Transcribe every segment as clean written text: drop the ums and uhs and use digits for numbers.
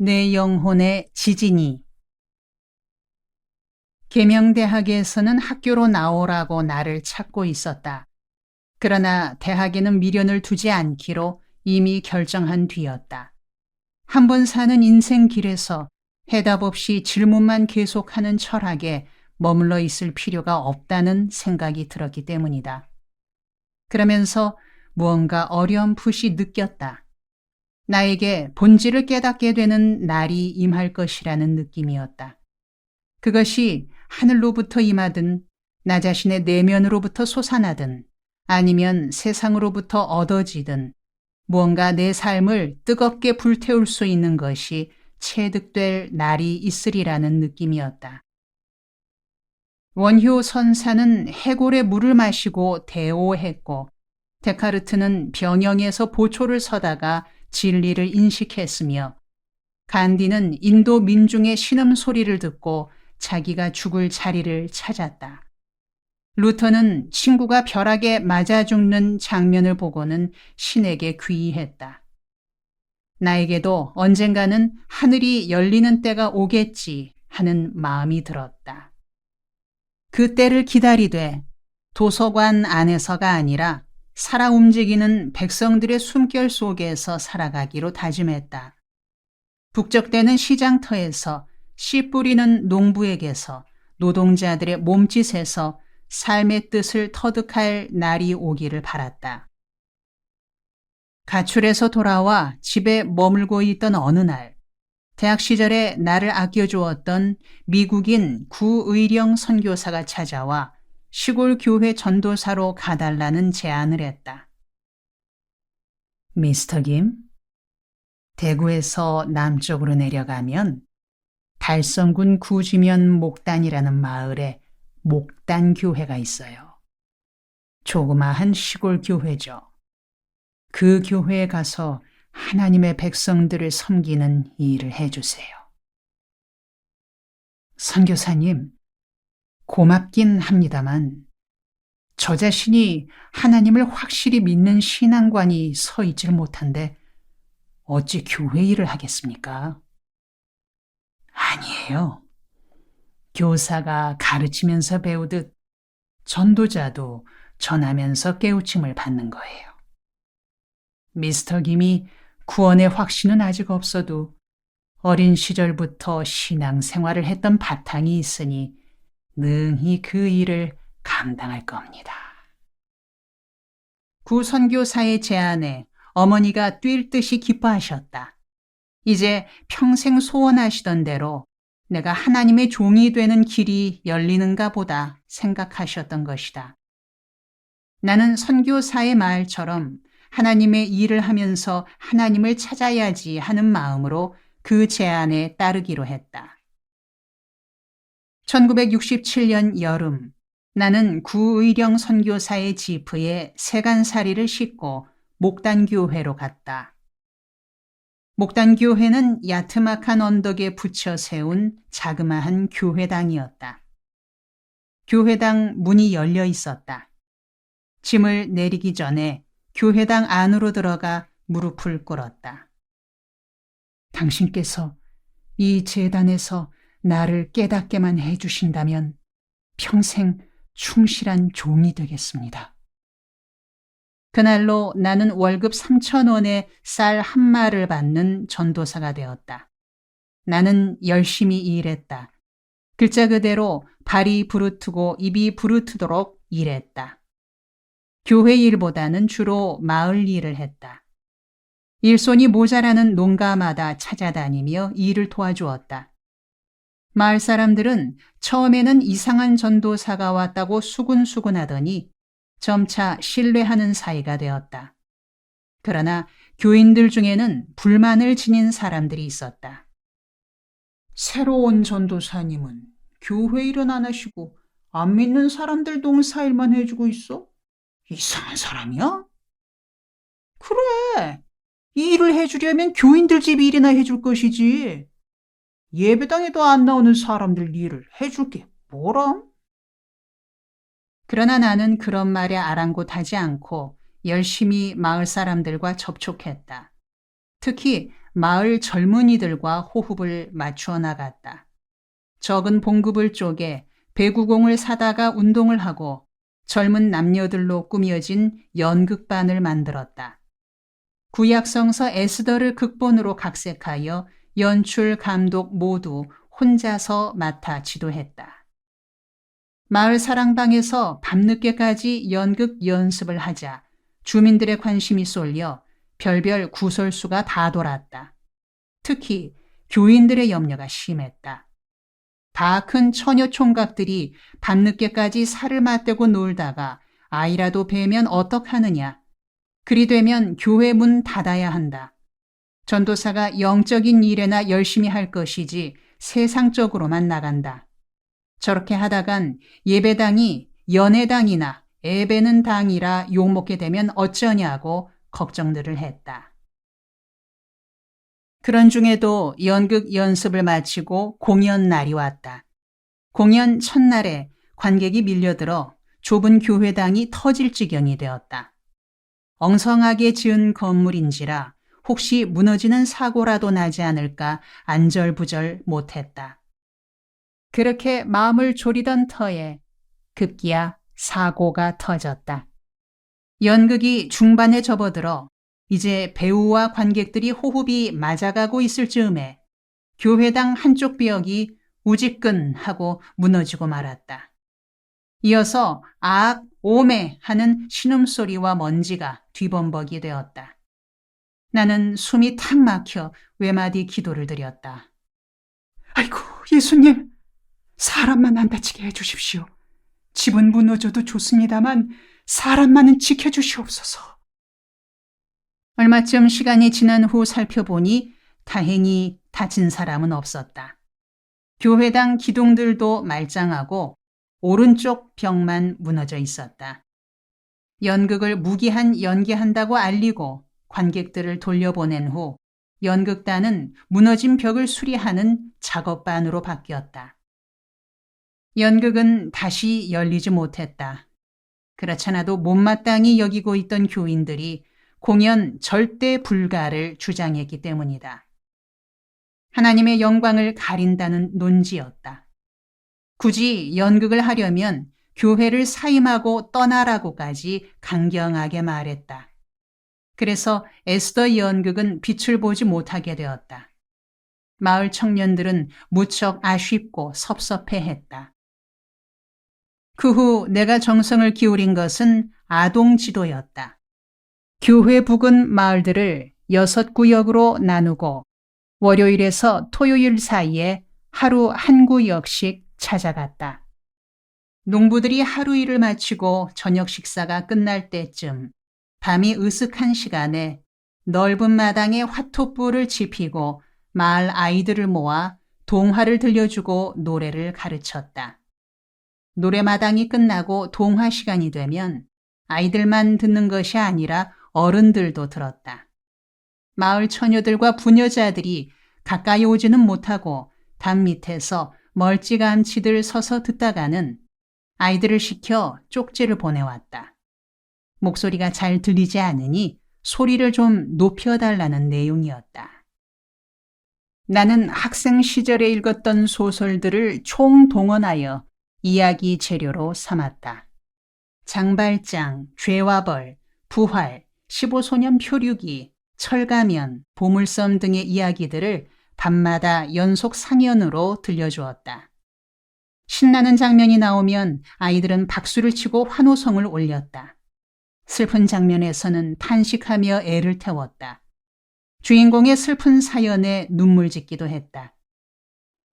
내 영혼의 지진이. 계명대학에서는 학교로 나오라고 나를 찾고 있었다. 그러나 대학에는 미련을 두지 않기로 이미 결정한 뒤였다. 한 번 사는 인생 길에서 해답 없이 질문만 계속하는 철학에 머물러 있을 필요가 없다는 생각이 들었기 때문이다. 그러면서 무언가 어렴풋이 느꼈다. 나에게 본질을 깨닫게 되는 날이 임할 것이라는 느낌이었다. 그것이 하늘로부터 임하든 나 자신의 내면으로부터 솟아나든 아니면 세상으로부터 얻어지든 무언가 내 삶을 뜨겁게 불태울 수 있는 것이 체득될 날이 있으리라는 느낌이었다. 원효 선사는 해골의 물을 마시고 대오했고 데카르트는 병영에서 보초를 서다가 진리를 인식했으며 간디는 인도 민중의 신음소리를 듣고 자기가 죽을 자리를 찾았다. 루터는 친구가 벼락에 맞아 죽는 장면을 보고는 신에게 귀의했다. 나에게도 언젠가는 하늘이 열리는 때가 오겠지 하는 마음이 들었다. 그 때를 기다리되 도서관 안에서가 아니라 살아 움직이는 백성들의 숨결 속에서 살아가기로 다짐했다. 북적대는 시장터에서 씨 뿌리는 농부에게서 노동자들의 몸짓에서 삶의 뜻을 터득할 날이 오기를 바랐다. 가출해서 돌아와 집에 머물고 있던 어느 날, 대학 시절에 나를 아껴주었던 미국인 구의령 선교사가 찾아와 시골 교회 전도사로 가달라는 제안을 했다. 미스터 김, 대구에서 남쪽으로 내려가면 달성군 구지면 목단이라는 마을에 목단교회가 있어요. 조그마한 시골 교회죠. 그 교회에 가서 하나님의 백성들을 섬기는 일을 해주세요. 선교사님, 고맙긴 합니다만 저 자신이 하나님을 확실히 믿는 신앙관이 서 있질 못한데 어찌 교회 일을 하겠습니까? 아니에요. 교사가 가르치면서 배우듯 전도자도 전하면서 깨우침을 받는 거예요. 미스터 김이 구원의 확신은 아직 없어도 어린 시절부터 신앙생활을 했던 바탕이 있으니 능히 그 일을 감당할 겁니다. 구 선교사의 제안에 어머니가 뛸 듯이 기뻐하셨다. 이제 평생 소원하시던 대로 내가 하나님의 종이 되는 길이 열리는가 보다 생각하셨던 것이다. 나는 선교사의 말처럼 하나님의 일을 하면서 하나님을 찾아야지 하는 마음으로 그 제안에 따르기로 했다. 1967년 여름, 나는 구의령 선교사의 지프에 세간살이를 싣고 목단교회로 갔다. 목단교회는 야트막한 언덕에 붙여 세운 자그마한 교회당이었다. 교회당 문이 열려 있었다. 짐을 내리기 전에 교회당 안으로 들어가 무릎을 꿇었다. 당신께서 이 제단에서 나를 깨닫게만 해주신다면 평생 충실한 종이 되겠습니다. 그날로 나는 월급 3,000원에 쌀 한 마를 받는 전도사가 되었다. 나는 열심히 일했다. 글자 그대로 발이 부르트고 입이 부르트도록 일했다. 교회 일보다는 주로 마을 일을 했다. 일손이 모자라는 농가마다 찾아다니며 일을 도와주었다. 마을 사람들은 처음에는 이상한 전도사가 왔다고 수군수군하더니 점차 신뢰하는 사이가 되었다. 그러나 교인들 중에는 불만을 지닌 사람들이 있었다. 새로운 전도사님은 교회 일은 안 하시고 안 믿는 사람들 농사일만 해주고 있어? 이상한 사람이야? 그래, 이 일을 해주려면 교인들 집 일이나 해줄 것이지. 예배당에도 안 나오는 사람들 일을 해줄 게 뭐람? 그러나 나는 그런 말에 아랑곳하지 않고 열심히 마을 사람들과 접촉했다. 특히 마을 젊은이들과 호흡을 맞추어 나갔다. 적은 봉급을 쪼개 배구공을 사다가 운동을 하고 젊은 남녀들로 꾸며진 연극반을 만들었다. 구약성서 에스더를 극본으로 각색하여 연출, 감독 모두 혼자서 맡아 지도했다. 마을 사랑방에서 밤늦게까지 연극 연습을 하자 주민들의 관심이 쏠려 별별 구설수가 다 돌았다. 특히 교인들의 염려가 심했다. 다 큰 처녀 총각들이 밤늦게까지 살을 맞대고 놀다가 아이라도 베면 어떡하느냐. 그리 되면 교회 문 닫아야 한다. 전도사가 영적인 일에나 열심히 할 것이지 세상적으로만 나간다. 저렇게 하다간 예배당이 연회당이나 애베는 당이라 욕먹게 되면 어쩌냐고 걱정들을 했다. 그런 중에도 연극 연습을 마치고 공연 날이 왔다. 공연 첫날에 관객이 밀려들어 좁은 교회당이 터질 지경이 되었다. 엉성하게 지은 건물인지라 혹시 무너지는 사고라도 나지 않을까 안절부절 못했다. 그렇게 마음을 졸이던 터에 급기야 사고가 터졌다. 연극이 중반에 접어들어 이제 배우와 관객들이 호흡이 맞아가고 있을 즈음에 교회당 한쪽 벽이 우지끈 하고 무너지고 말았다. 이어서 악, 오메 하는 신음소리와 먼지가 뒤범벅이 되었다. 나는 숨이 탁 막혀 외마디 기도를 드렸다. 아이고, 예수님, 사람만 안 다치게 해주십시오. 집은 무너져도 좋습니다만 사람만은 지켜주시옵소서. 얼마쯤 시간이 지난 후 살펴보니 다행히 다친 사람은 없었다. 교회당 기둥들도 말짱하고 오른쪽 벽만 무너져 있었다. 연극을 무기한 연기한다고 알리고 관객들을 돌려보낸 후 연극단은 무너진 벽을 수리하는 작업반으로 바뀌었다. 연극은 다시 열리지 못했다. 그렇잖아도 못마땅히 여기고 있던 교인들이 공연 절대 불가를 주장했기 때문이다. 하나님의 영광을 가린다는 논지였다. 굳이 연극을 하려면 교회를 사임하고 떠나라고까지 강경하게 말했다. 그래서 에스더 연극은 빛을 보지 못하게 되었다. 마을 청년들은 무척 아쉽고 섭섭해했다. 그 후 내가 정성을 기울인 것은 아동 지도였다. 교회 부근 마을들을 6구역으로 나누고 월요일에서 토요일 사이에 하루 한 구역씩 찾아갔다. 농부들이 하루 일을 마치고 저녁 식사가 끝날 때쯤 밤이 으슥한 시간에 넓은 마당에 화토불을 지피고 마을 아이들을 모아 동화를 들려주고 노래를 가르쳤다. 노래마당이 끝나고 동화 시간이 되면 아이들만 듣는 것이 아니라 어른들도 들었다. 마을 처녀들과 부녀자들이 가까이 오지는 못하고 담 밑에서 멀찌감치들 서서 듣다가는 아이들을 시켜 쪽지를 보내왔다. 목소리가 잘 들리지 않으니 소리를 좀 높여달라는 내용이었다. 나는 학생 시절에 읽었던 소설들을 총동원하여 이야기 재료로 삼았다. 장발장, 죄와 벌, 부활, 15소년 표류기, 철가면, 보물섬 등의 이야기들을 밤마다 연속 상연으로 들려주었다. 신나는 장면이 나오면 아이들은 박수를 치고 환호성을 올렸다. 슬픈 장면에서는 탄식하며 애를 태웠다. 주인공의 슬픈 사연에 눈물 짓기도 했다.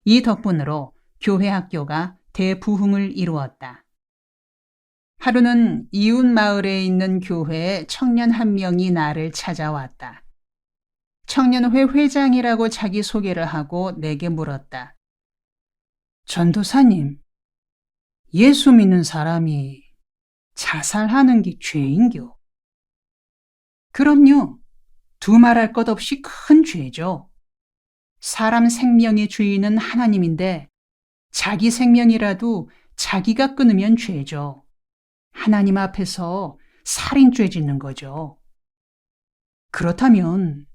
이 덕분으로 교회 학교가 대부흥을 이루었다. 하루는 이웃 마을에 있는 교회에 청년 한 명이 나를 찾아왔다. 청년회 회장이라고 자기소개를 하고 내게 물었다. 전도사님, 예수 믿는 사람이 자살하는 게 죄인겨? 그럼요. 두말할 것 없이 큰 죄죠. 사람 생명의 주인은 하나님인데 자기 생명이라도 자기가 끊으면 죄죠. 하나님 앞에서 살인죄 짓는 거죠. 그렇다면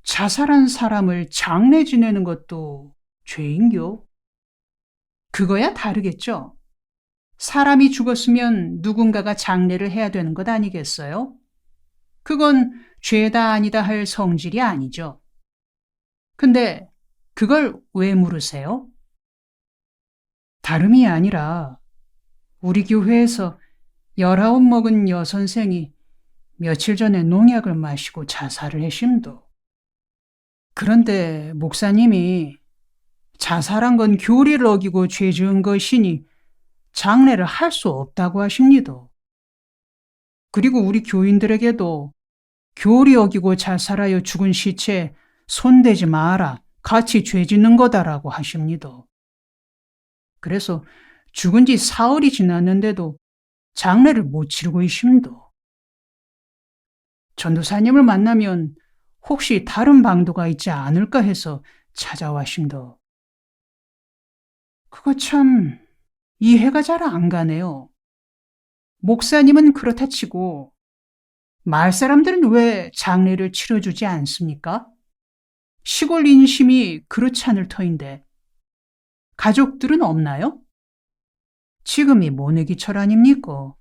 자살한 사람을 장례 지내는 것도 죄인교? 그거야 다르겠죠? 사람이 죽었으면 누군가가 장례를 해야 되는 것 아니겠어요? 그건 죄다 아니다 할 성질이 아니죠. 근데 그걸 왜 물으세요? 다름이 아니라 우리 교회에서 19 먹은 여선생이 며칠 전에 농약을 마시고 자살을 했심도. 그런데 목사님이 자살한 건 교리를 어기고 죄 지은 것이니 장례를 할 수 없다고 하십니다. 그리고 우리 교인들에게도 교리 어기고 자살하여 죽은 시체에 손대지 마라, 같이 죄 짓는 거다라고 하십니다. 그래서 죽은 지 사흘이 지났는데도 장례를 못 치르고 있습니다. 전도사님을 만나면 혹시 다른 방도가 있지 않을까 해서 찾아왔습니다. 그거 참 이해가 잘 안 가네요. 목사님은 그렇다 치고 마을 사람들은 왜 장례를 치러주지 않습니까? 시골 인심이 그렇지 않을 터인데 가족들은 없나요? 지금이 모내기철 아닙니까?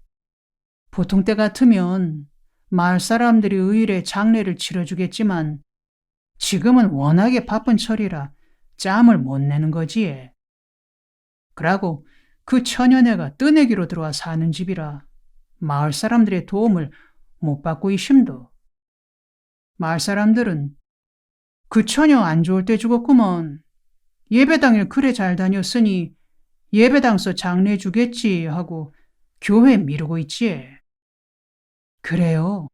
보통 때 같으면 마을 사람들이 의일에 장례를 치러주겠지만 지금은 워낙에 바쁜 철이라 짬을 못 내는 거지. 그러고 그 처녀네가 뜨내기로 들어와 사는 집이라 마을 사람들의 도움을 못 받고 있심도. 마을 사람들은 그 처녀 안 좋을 때 죽었구먼. 예배당일 그래 잘 다녔으니 예배당서 장례 주겠지 하고 교회 미루고 있지. 그래요.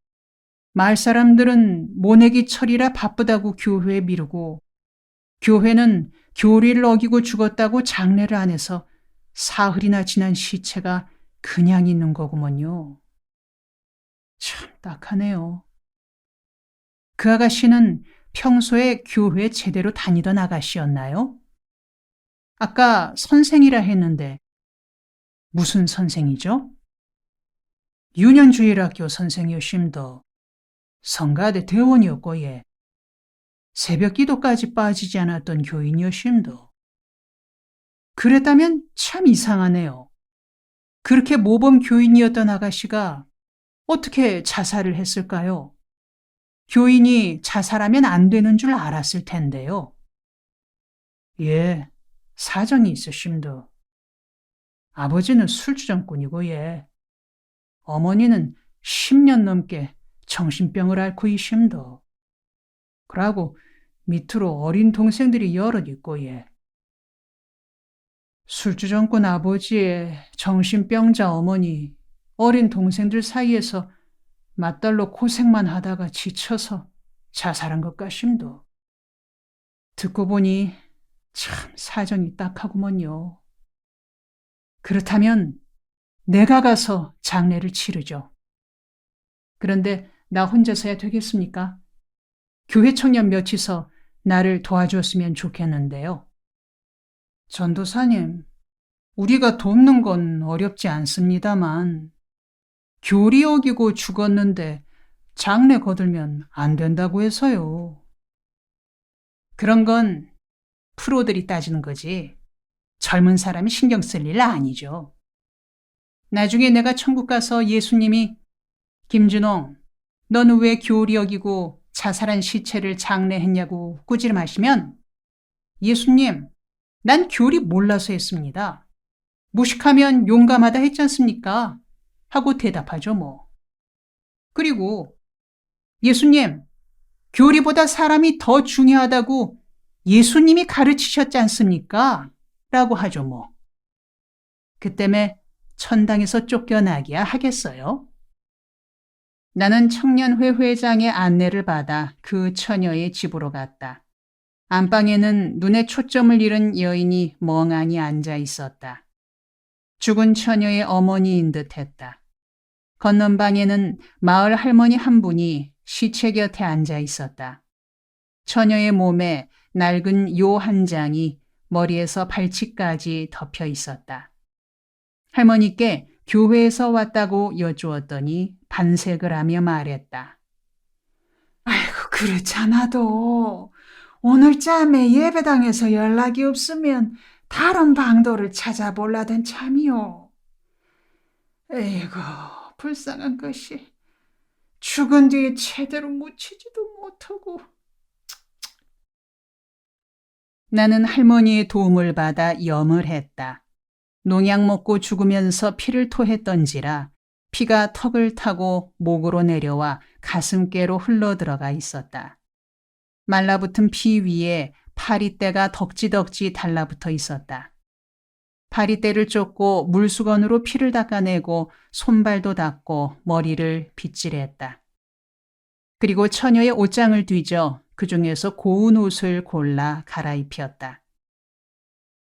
마을 사람들은 모내기 철이라 바쁘다고 교회에 미루고 교회는 교리를 어기고 죽었다고 장례를 안 해서 사흘이나 지난 시체가 그냥 있는 거구먼요. 참 딱하네요. 그 아가씨는 평소에 교회 제대로 다니던 아가씨였나요? 아까 선생이라 했는데 무슨 선생이죠? 유년주일학교 선생이었심더. 성가대 대원이었고 예. 새벽 기도까지 빠지지 않았던 교인이었심더. 그랬다면 참 이상하네요. 그렇게 모범 교인이었던 아가씨가 어떻게 자살을 했을까요? 교인이 자살하면 안 되는 줄 알았을 텐데요. 예, 사정이 있으심더. 아버지는 술주정꾼이고 예. 어머니는 10년 넘게 정신병을 앓고 있심더. 그러고 밑으로 어린 동생들이 여럿 있고 예. 술주정꾼 아버지의 정신병자 어머니, 어린 동생들 사이에서 맞달로 고생만 하다가 지쳐서 자살한 것 같심도. 듣고 보니 참 사정이 딱하구먼요. 그렇다면 내가 가서 장례를 치르죠. 그런데 나 혼자서야 되겠습니까? 교회 청년 몇이서 나를 도와주었으면 좋겠는데요. 전도사님, 우리가 돕는 건 어렵지 않습니다만 교리 어기고 죽었는데 장례 거들면 안 된다고 해서요. 그런 건 프로들이 따지는 거지 젊은 사람이 신경 쓸 일 아니죠. 나중에 내가 천국 가서 예수님이 김준홍, 너는 왜 교리 어기고 자살한 시체를 장례했냐고 꾸지람하시면 예수님, 난 교리 몰라서 했습니다. 무식하면 용감하다 했지 않습니까? 하고 대답하죠 뭐. 그리고 예수님, 교리보다 사람이 더 중요하다고 예수님이 가르치셨지 않습니까? 라고 하죠 뭐. 그때문에 천당에서 쫓겨나기야 하겠어요? 나는 청년회 회장의 안내를 받아 그 처녀의 집으로 갔다. 안방에는 눈에 초점을 잃은 여인이 멍하니 앉아 있었다. 죽은 처녀의 어머니인 듯했다. 건넌 방에는 마을 할머니 한 분이 시체 곁에 앉아 있었다. 처녀의 몸에 낡은 요 한 장이 머리에서 발치까지 덮여 있었다. 할머니께 교회에서 왔다고 여쭈었더니 반색을 하며 말했다. 아이고, 그렇잖아도 오늘쯤에 예배당에서 연락이 없으면 다른 방도를 찾아볼라던 참이요. 에이구, 불쌍한 것이 죽은 뒤에 제대로 묻히지도 못하고. 나는 할머니의 도움을 받아 염을 했다. 농약 먹고 죽으면서 피를 토했던지라 피가 턱을 타고 목으로 내려와 가슴께로 흘러들어가 있었다. 말라붙은 피 위에 파리떼가 덕지덕지 달라붙어 있었다. 파리떼를 쫓고 물수건으로 피를 닦아내고 손발도 닦고 머리를 빗질했다. 그리고 처녀의 옷장을 뒤져 그 중에서 고운 옷을 골라 갈아입혔다.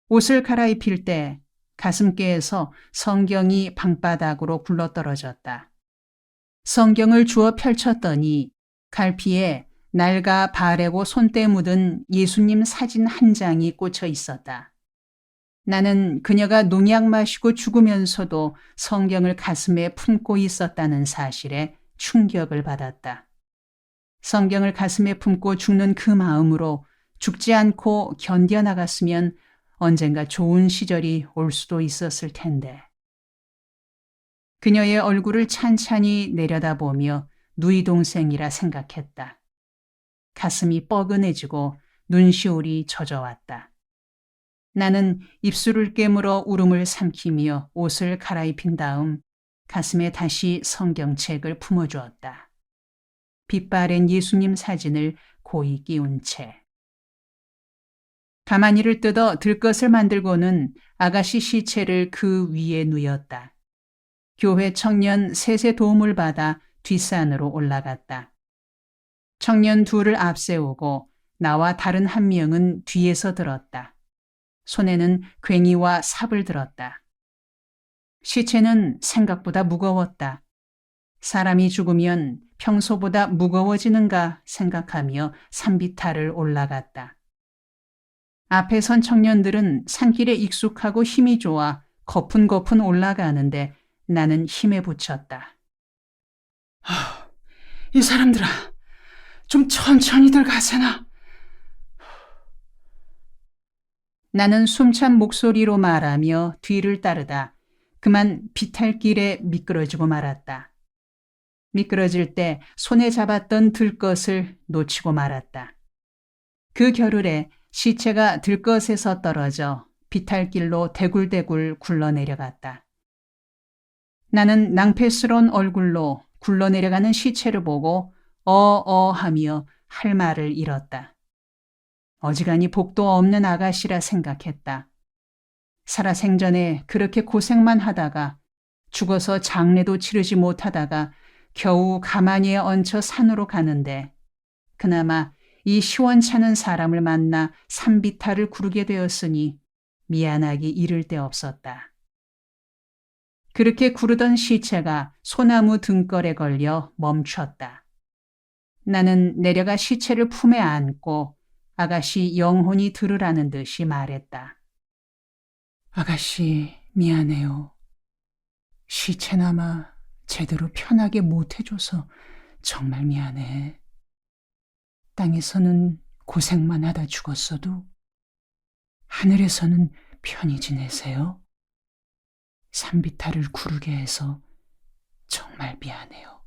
옷을 갈아입힐 때 가슴께에서 성경이 방바닥으로 굴러떨어졌다. 성경을 주워 펼쳤더니 갈피에 날과 바래고 손때 묻은 예수님 사진 한 장이 꽂혀 있었다. 나는 그녀가 농약 마시고 죽으면서도 성경을 가슴에 품고 있었다는 사실에 충격을 받았다. 성경을 가슴에 품고 죽는 그 마음으로 죽지 않고 견뎌나갔으면 언젠가 좋은 시절이 올 수도 있었을 텐데. 그녀의 얼굴을 찬찬히 내려다보며 누이 동생이라 생각했다. 가슴이 뻐근해지고 눈시울이 젖어왔다. 나는 입술을 깨물어 울음을 삼키며 옷을 갈아입힌 다음 가슴에 다시 성경책을 품어주었다. 빛바랜 예수님 사진을 고이 끼운 채. 가마니를 뜯어 들것을 만들고는 아가씨 시체를 그 위에 누였다. 교회 청년 셋의 도움을 받아 뒷산으로 올라갔다. 청년 둘을 앞세우고 나와 다른 한 명은 뒤에서 들었다. 손에는 괭이와 삽을 들었다. 시체는 생각보다 무거웠다. 사람이 죽으면 평소보다 무거워지는가 생각하며 산비탈을 올라갔다. 앞에 선 청년들은 산길에 익숙하고 힘이 좋아 거푼거푼 올라가는데 나는 힘에 부쳤다. 이 사람들아, 좀 천천히들 가세나. 나는 숨찬 목소리로 말하며 뒤를 따르다 그만 비탈길에 미끄러지고 말았다. 미끄러질 때 손에 잡았던 들것을 놓치고 말았다. 그 겨울에 시체가 들것에서 떨어져 비탈길로 대굴대굴 굴러내려갔다. 나는 낭패스러운 얼굴로 굴러내려가는 시체를 보고 어어하며 할 말을 잃었다. 어지간히 복도 없는 아가씨라 생각했다. 살아생전에 그렇게 고생만 하다가 죽어서 장례도 치르지 못하다가 겨우 가마니에 얹혀 산으로 가는데 그나마 이 시원찮은 사람을 만나 산비탈을 구르게 되었으니 미안하기 이를 데 없었다. 그렇게 구르던 시체가 소나무 등걸에 걸려 멈췄다. 나는 내려가 시체를 품에 안고 아가씨 영혼이 들으라는 듯이 말했다. 아가씨 미안해요. 시체나마 제대로 편하게 못 해줘서 정말 미안해. 땅에서는 고생만 하다 죽었어도 하늘에서는 편히 지내세요. 산비탈을 구르게 해서 정말 미안해요.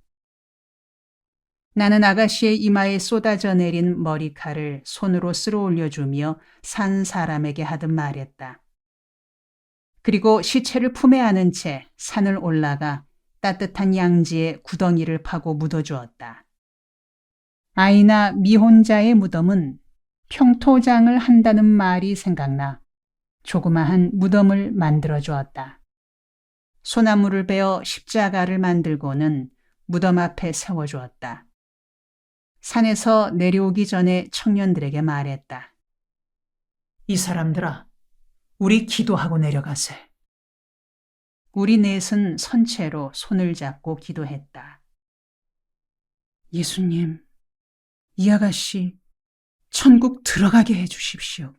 나는 아가씨의 이마에 쏟아져 내린 머리칼을 손으로 쓸어 올려주며 산 사람에게 하듯 말했다. 그리고 시체를 품에 안은 채 산을 올라가 따뜻한 양지에 구덩이를 파고 묻어주었다. 아이나 미혼자의 무덤은 평토장을 한다는 말이 생각나 조그마한 무덤을 만들어 주었다. 소나무를 베어 십자가를 만들고는 무덤 앞에 세워주었다. 산에서 내려오기 전에 청년들에게 말했다. 이 사람들아, 우리 기도하고 내려가세. 우리 넷은 선체로 손을 잡고 기도했다. 예수님, 이 아가씨 천국 들어가게 해주십시오.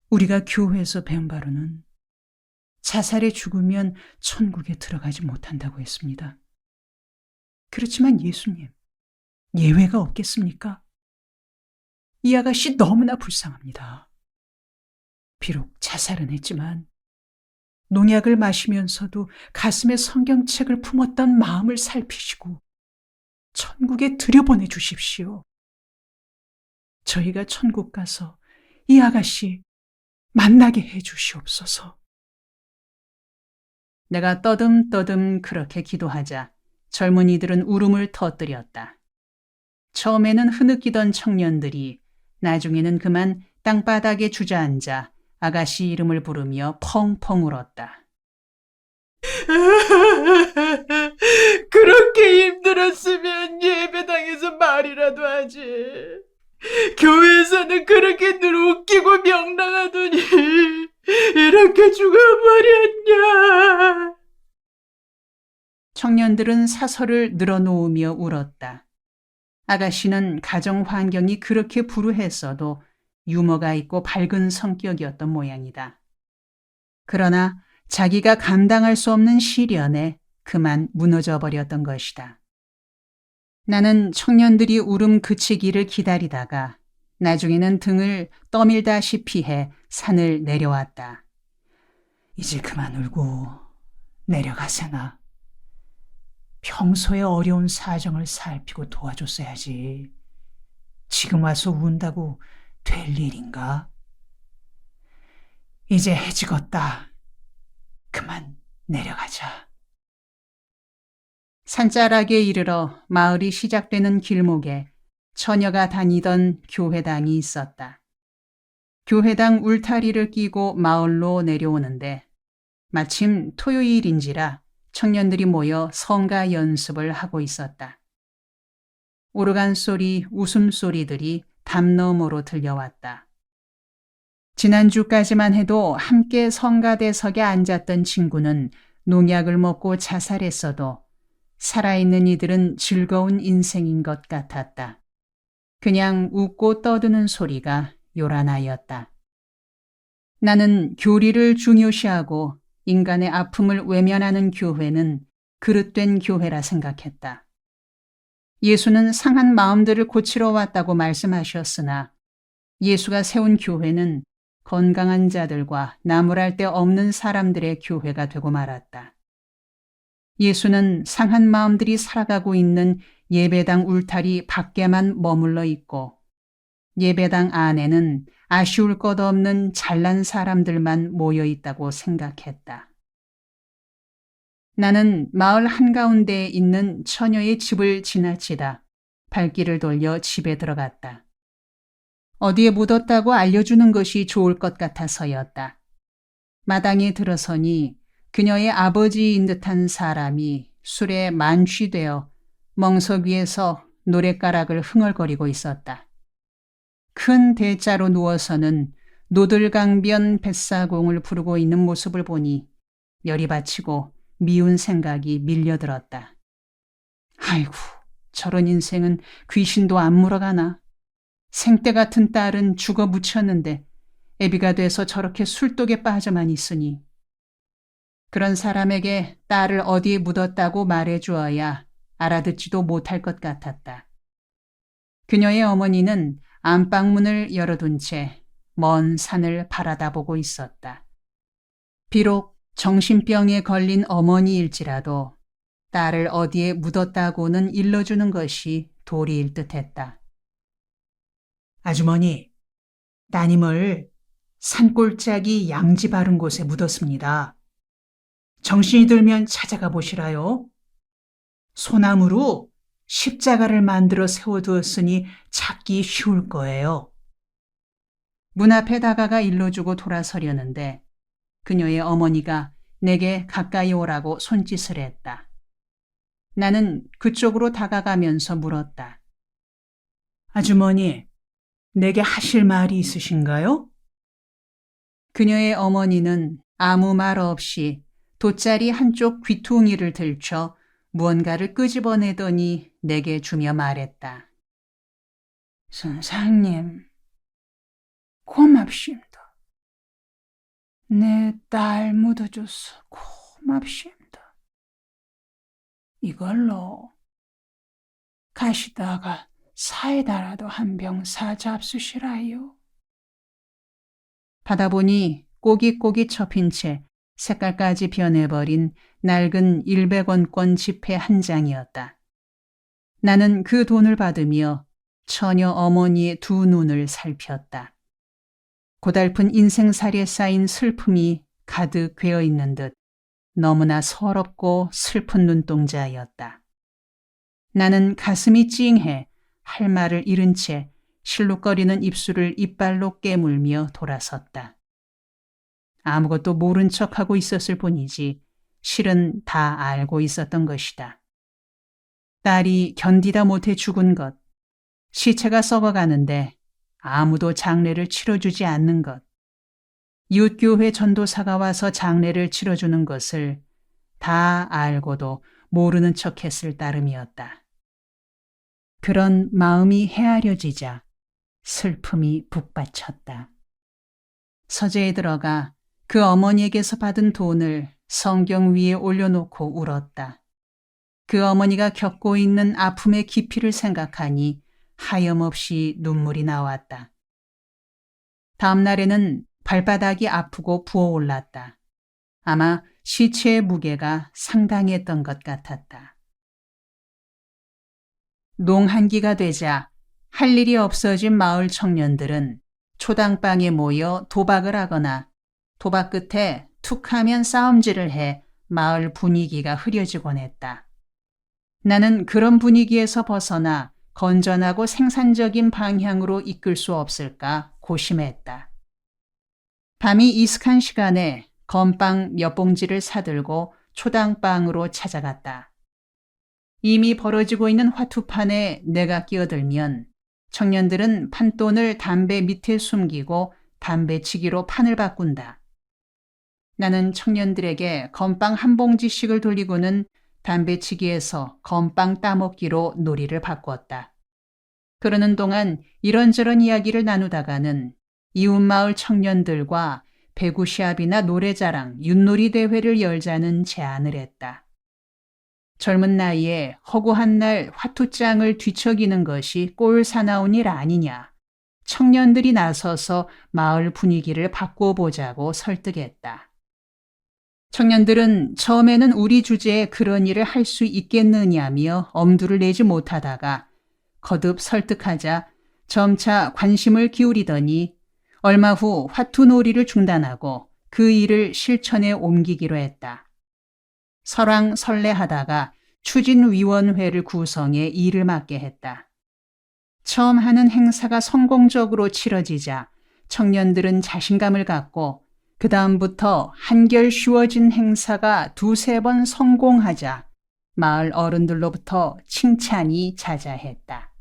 우리가 교회에서 배운 바로는 자살에 죽으면 천국에 들어가지 못한다고 했습니다. 그렇지만 예수님, 예외가 없겠습니까? 이 아가씨 너무나 불쌍합니다. 비록 자살은 했지만 농약을 마시면서도 가슴에 성경책을 품었던 마음을 살피시고 천국에 들여보내 주십시오. 저희가 천국 가서 이 아가씨 만나게 해 주시옵소서. 내가 떠듬떠듬 그렇게 기도하자 젊은이들은 울음을 터뜨렸다. 처음에는 흐느끼던 청년들이 나중에는 그만 땅바닥에 주저앉아 아가씨 이름을 부르며 펑펑 울었다. 그렇게 힘들었으면 예배당에서 말이라도 하지. 교회에서는 그렇게 늘 웃기고 명랑하더니 이렇게 죽어버렸냐. 청년들은 사설을 늘어놓으며 울었다. 아가씨는 가정 환경이 그렇게 불우했어도 유머가 있고 밝은 성격이었던 모양이다. 그러나 자기가 감당할 수 없는 시련에 그만 무너져 버렸던 것이다. 나는 청년들이 울음 그치기를 기다리다가 나중에는 등을 떠밀다시피 해 산을 내려왔다. 이제 그만 울고 내려가세나. 평소에 어려운 사정을 살피고 도와줬어야지. 지금 와서 운다고 될 일인가? 이제 해지겄다. 그만 내려가자. 산자락에 이르러 마을이 시작되는 길목에 처녀가 다니던 교회당이 있었다. 교회당 울타리를 끼고 마을로 내려오는데 마침 토요일인지라 청년들이 모여 성가 연습을 하고 있었다. 오르간 소리, 웃음소리들이 담 너머로 들려왔다. 지난주까지만 해도 함께 성가대석에 앉았던 친구는 농약을 먹고 자살했어도 살아있는 이들은 즐거운 인생인 것 같았다. 그냥 웃고 떠드는 소리가 요란하였다. 나는 교리를 중요시하고 인간의 아픔을 외면하는 교회는 그릇된 교회라 생각했다. 예수는 상한 마음들을 고치러 왔다고 말씀하셨으나 예수가 세운 교회는 건강한 자들과 나무랄 데 없는 사람들의 교회가 되고 말았다. 예수는 상한 마음들이 살아가고 있는 예배당 울타리 밖에만 머물러 있고 예배당 안에는 아쉬울 것 없는 잘난 사람들만 모여 있다고 생각했다. 나는 마을 한가운데에 있는 처녀의 집을 지나치다 발길을 돌려 집에 들어갔다. 어디에 묻었다고 알려주는 것이 좋을 것 같아서였다. 마당에 들어서니 그녀의 아버지인 듯한 사람이 술에 만취되어 멍석 위에서 노랫가락을 흥얼거리고 있었다. 큰 대자로 누워서는 노들강변 뱃사공을 부르고 있는 모습을 보니 열이 받치고 미운 생각이 밀려들었다. 아이고, 저런 인생은 귀신도 안 물어가나. 생때 같은 딸은 죽어 묻혔는데 애비가 돼서 저렇게 술독에 빠져만 있으니. 그런 사람에게 딸을 어디에 묻었다고 말해주어야 알아듣지도 못할 것 같았다. 그녀의 어머니는 안방문을 열어둔 채 먼 산을 바라다보고 있었다. 비록 정신병에 걸린 어머니일지라도 딸을 어디에 묻었다고는 일러주는 것이 도리일 듯했다. 아주머니, 따님을 산골짜기 양지 바른 곳에 묻었습니다. 정신이 들면 찾아가 보시라요. 소나무로 십자가를 만들어 세워두었으니 찾기 쉬울 거예요. 문 앞에 다가가 일러주고 돌아서려는데 그녀의 어머니가 내게 가까이 오라고 손짓을 했다. 나는 그쪽으로 다가가면서 물었다. 아주머니, 내게 하실 말이 있으신가요? 그녀의 어머니는 아무 말 없이 돗자리 한쪽 귀퉁이를 들쳐 무언가를 끄집어내더니 내게 주며 말했다. 선생님, 고맙습니다. 내 딸 묻어줘서 고맙습니다. 이걸로 가시다가 사이다라도 한 병 사 잡수시라요. 받아보니 꼬깃꼬깃 접힌 채 색깔까지 변해버린 낡은 100원권 지폐 한 장이었다. 나는 그 돈을 받으며 처녀 어머니의 두 눈을 살폈다. 고달픈 인생살이에 쌓인 슬픔이 가득 괴어 있는 듯 너무나 서럽고 슬픈 눈동자였다. 나는 가슴이 찡해 할 말을 잃은 채 실룩거리는 입술을 이빨로 깨물며 돌아섰다. 아무것도 모른 척하고 있었을 뿐이지 실은 다 알고 있었던 것이다. 딸이 견디다 못해 죽은 것, 시체가 썩어가는데 아무도 장례를 치러주지 않는 것, 이웃교회 전도사가 와서 장례를 치러주는 것을 다 알고도 모르는 척했을 따름이었다. 그런 마음이 헤아려지자 슬픔이 북받쳤다. 서재에 들어가 그 어머니에게서 받은 돈을 성경 위에 올려놓고 울었다. 그 어머니가 겪고 있는 아픔의 깊이를 생각하니 하염없이 눈물이 나왔다. 다음 날에는 발바닥이 아프고 부어올랐다. 아마 시체의 무게가 상당했던 것 같았다. 농한기가 되자 할 일이 없어진 마을 청년들은 초당방에 모여 도박을 하거나 도박 끝에 툭하면 싸움질을 해 마을 분위기가 흐려지곤 했다. 나는 그런 분위기에서 벗어나 건전하고 생산적인 방향으로 이끌 수 없을까 고심했다. 밤이 이슥한 시간에 건빵 몇 봉지를 사들고 초당방으로 찾아갔다. 이미 벌어지고 있는 화투판에 내가 끼어들면 청년들은 판돈을 담배 밑에 숨기고 담배치기로 판을 바꾼다. 나는 청년들에게 건빵 한 봉지씩을 돌리고는 담배치기에서 건빵 따먹기로 놀이를 바꾸었다. 그러는 동안 이런저런 이야기를 나누다가는 이웃마을 청년들과 배구 시합이나 노래자랑, 윷놀이 대회를 열자는 제안을 했다. 젊은 나이에 허구한 날 화투장을 뒤척이는 것이 꼴 사나운 일 아니냐. 청년들이 나서서 마을 분위기를 바꿔보자고 설득했다. 청년들은 처음에는 우리 주제에 그런 일을 할 수 있겠느냐며 엄두를 내지 못하다가 거듭 설득하자 점차 관심을 기울이더니 얼마 후 화투놀이를 중단하고 그 일을 실천에 옮기기로 했다. 설왕설래하다가 추진위원회를 구성해 일을 맡게 했다. 처음 하는 행사가 성공적으로 치러지자 청년들은 자신감을 갖고 그 다음부터 한결 쉬워진 행사가 두세 번 성공하자 마을 어른들로부터 칭찬이 자자했다.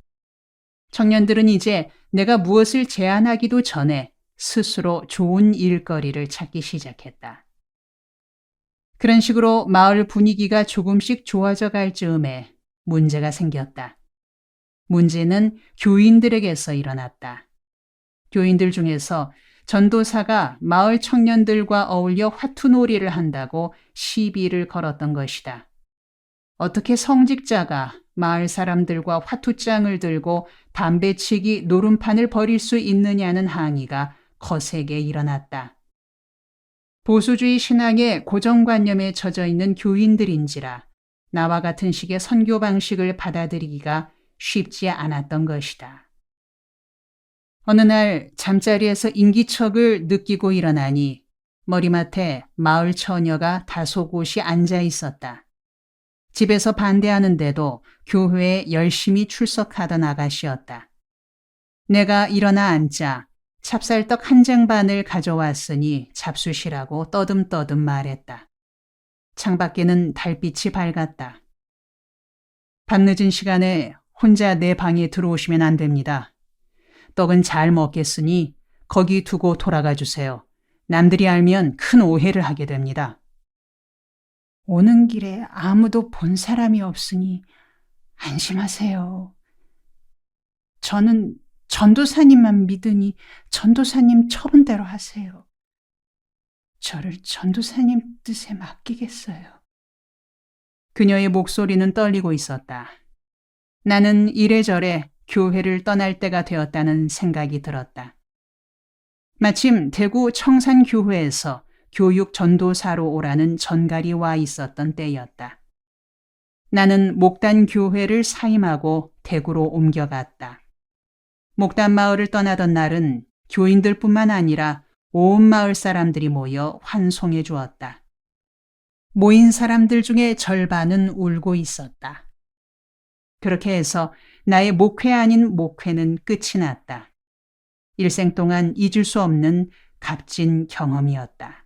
청년들은 이제 내가 무엇을 제안하기도 전에 스스로 좋은 일거리를 찾기 시작했다. 그런 식으로 마을 분위기가 조금씩 좋아져 갈 즈음에 문제가 생겼다. 문제는 교인들에게서 일어났다. 교인들 중에서 전도사가 마을 청년들과 어울려 화투놀이를 한다고 시비를 걸었던 것이다. 어떻게 성직자가 마을 사람들과 화투장을 들고 담배치기 노름판을 벌일 수 있느냐는 항의가 거세게 일어났다. 보수주의 신앙의 고정관념에 젖어 있는 교인들인지라 나와 같은 식의 선교 방식을 받아들이기가 쉽지 않았던 것이다. 어느 날 잠자리에서 인기척을 느끼고 일어나니 머리맡에 마을 처녀가 다소곳이 앉아 있었다. 집에서 반대하는데도 교회에 열심히 출석하던 아가씨였다. 내가 일어나 앉자 찹쌀떡 한 장 반을 가져왔으니 잡수시라고 떠듬떠듬 말했다. 창밖에는 달빛이 밝았다. 밤늦은 시간에 혼자 내 방에 들어오시면 안 됩니다. 떡은 잘 먹겠으니 거기 두고 돌아가 주세요. 남들이 알면 큰 오해를 하게 됩니다. 오는 길에 아무도 본 사람이 없으니 안심하세요. 저는 전도사님만 믿으니 전도사님 처분대로 하세요. 저를 전도사님 뜻에 맡기겠어요. 그녀의 목소리는 떨리고 있었다. 나는 이래저래 교회를 떠날 때가 되었다는 생각이 들었다. 마침 대구 청산교회에서 교육 전도사로 오라는 전갈이 와 있었던 때였다. 나는 목단 교회를 사임하고 대구로 옮겨갔다. 목단 마을을 떠나던 날은 교인들뿐만 아니라 온 마을 사람들이 모여 환송해 주었다. 모인 사람들 중에 절반은 울고 있었다. 그렇게 해서 나의 목회 아닌 목회는 끝이 났다. 일생 동안 잊을 수 없는 값진 경험이었다.